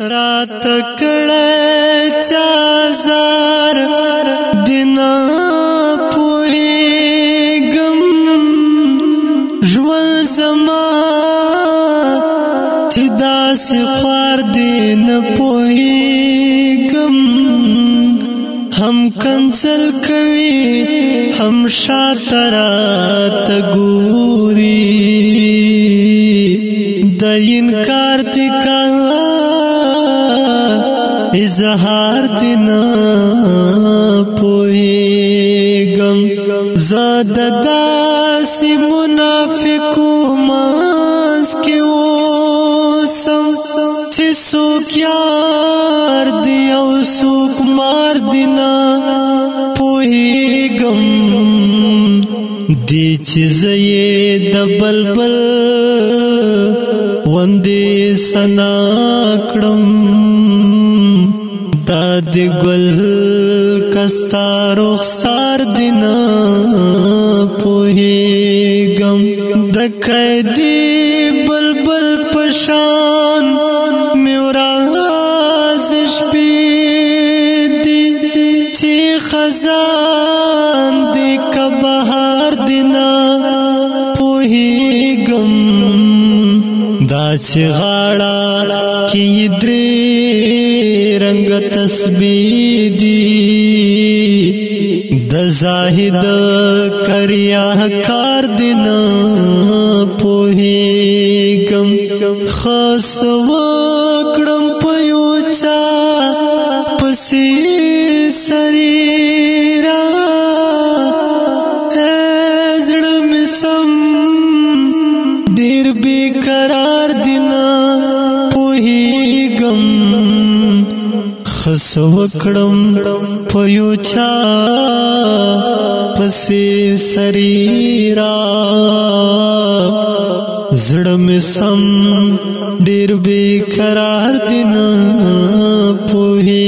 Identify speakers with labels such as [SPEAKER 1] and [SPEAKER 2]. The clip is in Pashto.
[SPEAKER 1] رات کړه چازار دینا پوهیږم ژوند زما چې داسې خوار دی نه پوهیږم هم کنسل کوي هم شاته راته ګوري د انکار تکا اظهار دینا پوهیږم زاد داسې منافقو منځ کې اوسم چې څوک یار دی او څوک مار دینا پوهیږم دی چې زه یې د بلبل غوندې ثنا کړم دا دی گل کستا رخسار دینا پوهیږم د قیدی بلبل پشان میوراز شپې دی چې خزان دی که بهار دینا پوهیږم دا چې غاړه کې درې رنگ تسبیح دی د زاهد کریا کار دینا پوهیږم خاص وکړم په یو چا پسې سریرا زړه مې سم ډېر بېقرار دینا پوهیږم خس وکړم په یو چا پسې سریرا زړه مې سم ډېر بېقرار دینا پوهیږم